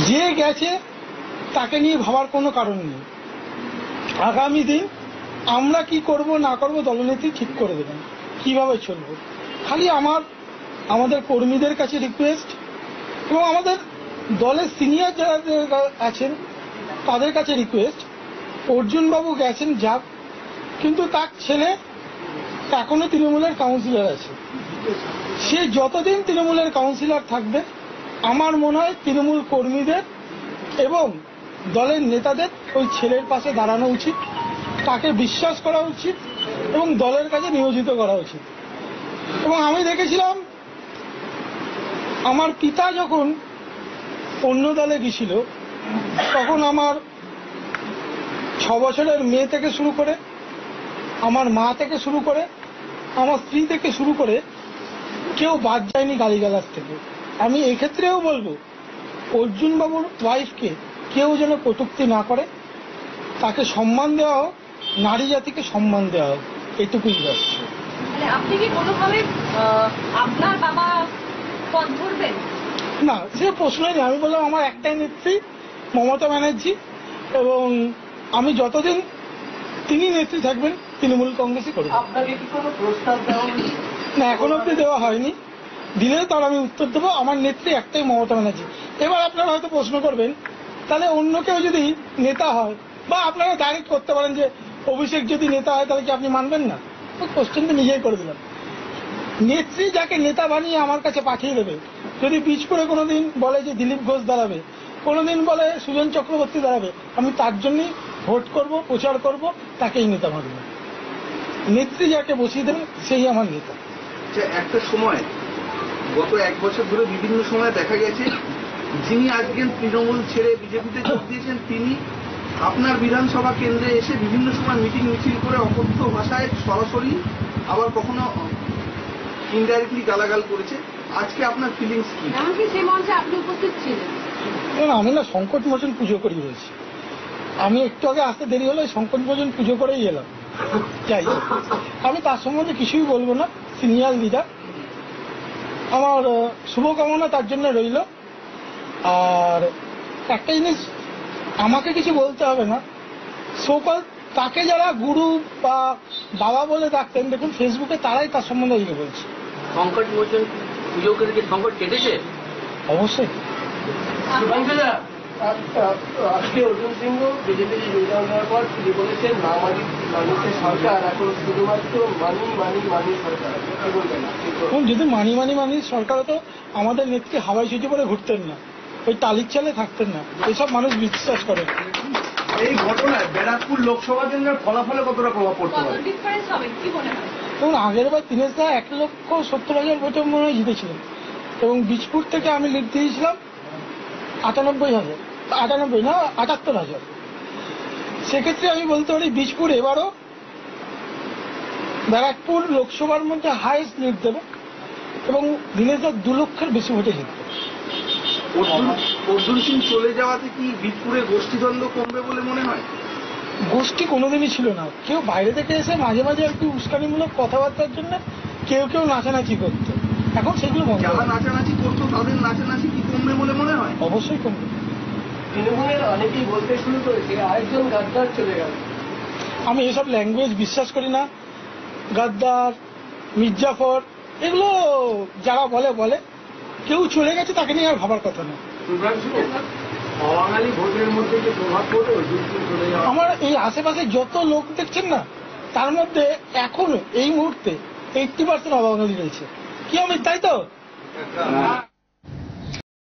যে গেছে তাকে নিয়ে ভাবার কোনো কারণ নেই। আগামী দিন আমরা কি করব না করব দলনেত্রী ঠিক করে দেবেন কিভাবে চলবো। খালি আমাদের কর্মীদের কাছে রিকোয়েস্ট এবং আমাদের দলের সিনিয়র যারা আছেন তাদের কাছে রিকোয়েস্ট, অর্জুনবাবু গেছেন যাক, কিন্তু তার ছেলে এখনো তৃণমূলের কাউন্সিলর আছে। সে যতদিন তৃণমূলের কাউন্সিলর থাকবে আমার মনে হয় তৃণমূল কর্মীদের এবং দলের নেতাদের ওই ছেলের পাশে দাঁড়ানো উচিত, তাকে বিশ্বাস করা উচিত এবং দলের কাছে নিয়োজিত করা উচিত। এবং আমি দেখেছিলাম আমার পিতা যখন অন্য দলে গেছিল তখন আমার 6 বছরের মেয়ে থেকে শুরু করে, আমার মা থেকে শুরু করে, আমার স্ত্রী থেকে শুরু করে কেউ বাদ যায়নি গালিগালাজ থেকে। আমি এক্ষেত্রেও বলবো অর্জুনবাবুর ওয়াইফকে কেউ যেন কটূক্তি না করে, তাকে সম্মান দেওয়া হোক, নারী জাতিকে সম্মান দেওয়া হোক, এটুকুই ব্যাস। আপনি কি কোনোভাবে আপনার বাবা পদ ধরবেন? না, সে প্রশ্নই নেই। আমি বললাম আমার একটাই নেত্রী মমতা ব্যানার্জি, এবং আমি যতদিন তিনি নেত্রী থাকবেন তৃণমূল কংগ্রেসই করবেন। আপনাকে কি কোনো প্রস্তাব দেওয়া হয়েছে? না, এখন অব্দি দেওয়া হয়নি, দিলে তার আমি উত্তর দেবো। আমার নেত্রী একটাই মমতা ব্যানার্জি। এবার আপনারা হয়তো প্রশ্ন করবেন তাহলে অন্য কেউ যদি নেতা হয়, বা আপনারা ডাইরেক্ট করতে পারেন যে অভিষেক যদি নেতা হয় তাহলে কি আপনি মানবেন না? কোশ্চেন তো নিজেই করে দিলাম। নেত্রী যাকে নেতা বানিয়ে আমার কাছে পাঠিয়ে দেবে, যদি বীজপুরে কোনোদিন বলে যে দিলীপ ঘোষ দাঁড়াবে, কোনোদিন বলে সুজন চক্রবর্তী দাঁড়াবে, আমি তার জন্যই ভোট করব, প্রচার করব, তাকেই নেতা মানব। নেত্রী যাকে বসিয়ে দেবে সেই আমার নেতা। একটা সময় গত 1 বছর ধরে বিভিন্ন সময় দেখা গেছে যিনি আজকে তৃণমূল ছেড়ে বিজেপিতে যোগ দিয়েছেন তিনি আপনার বিধানসভা কেন্দ্রে এসে বিভিন্ন সময় মিটিং মিছিল করে অকথ্য ভাষায় সরাসরি আবার কখনো ইনডাইরেক্টলি গালাগাল করেছে। আজকে আপনার ফিলিংস কি? এমনকি সেই মঞ্চে আপনি উপস্থিত ছিলেন। আমি না সংকট মোচন পুজো করি বলছি, আমি একটু আগে আসতে দেরি হলে সংকট মোচন পুজো করেই এলাম। যাই হোক, আমি তার সম্বন্ধে কিছুই বলবো না। সিনিয়র লিডার, আমার শুভকামনা তার জন্য রইল। আর একটা জিনিস আমাকে কিছু বলতে হবে না, সকল তাকে যারা গুরু বা বাবা বলে ডাকতেন, দেখুন ফেসবুকে তারাই তার সম্বন্ধে এগিয়ে বলছে। সংকট মোচন পুজো করে কি সংকট কেটেছে? অবশ্যই। আজকে অর্জুন সিংহ বিজেপিতে যোগদান দেওয়ার পর তিনি বলেছেন মামারি মানুষের সরকার এখন শুধুমাত্র মানি সরকার। যদি মানি সরকার হতো আমাদের নেত্রী হাওয়াই ছুটি করে ঘুরতেন না, ওই টালির চালে থাকতেন না, এসব মানুষ বিশ্বাস করে। এই ঘটনায় ব্যারাকপুর লোকসভা কেন্দ্রের ফলাফলে কতটা প্রভাব পড়তে পারে? এবং আগের বার 1,70,000 ভোটে মনে হয় জিতেছিলেন, এবং বীজপুর থেকে আমি লিড দিয়েছিলাম 78,000। সেক্ষেত্রে আমি বলতে পারি বীজপুর এবারও ব্যারাকপুর লোকসভার মধ্যে হাইয়েস্ট লিড দেবে, এবং দিনের 2 লক্ষের বেশি ভোটে জিতবে। অর্জুন সিং চলে যাওয়াতে কি বীজপুরে গোষ্ঠীদ্বন্দ্ব কমবে বলে মনে হয়? গোষ্ঠী কোনোদিনই ছিল না। কেউ বাইরে থেকে এসে মাঝে মাঝে একটু উস্কানিমূলক কথাবার্তার জন্য কেউ নাচানাচি করতো, এখন সেগুলো বন্ধ। যারা নাচানাচি করতো তাদের নাচানাচি কি কমবে বলে মনে হয়? অবশ্যই কমবে। তৃণমূলের অনেকেই বলতে শুরু করেছে আরেকজন গাদ্দার চলে গেল। আমি এসব ল্যাঙ্গুয়েজ বিশ্বাস করি না। গাদ্দার, মির্জাফর, এগুলো যারা বলে কেউ চলে গেছে, তাকে নিয়ে আর ভাবার কথা না। বাঙালি ভোটের মধ্যে যে প্রভাব পড়ে আমার এই আশেপাশে যত লোক দেখছেন না, তার মধ্যে এখনো এই মুহূর্তে 80% অবাঙালি রয়েছে। কি আমি তাই তো?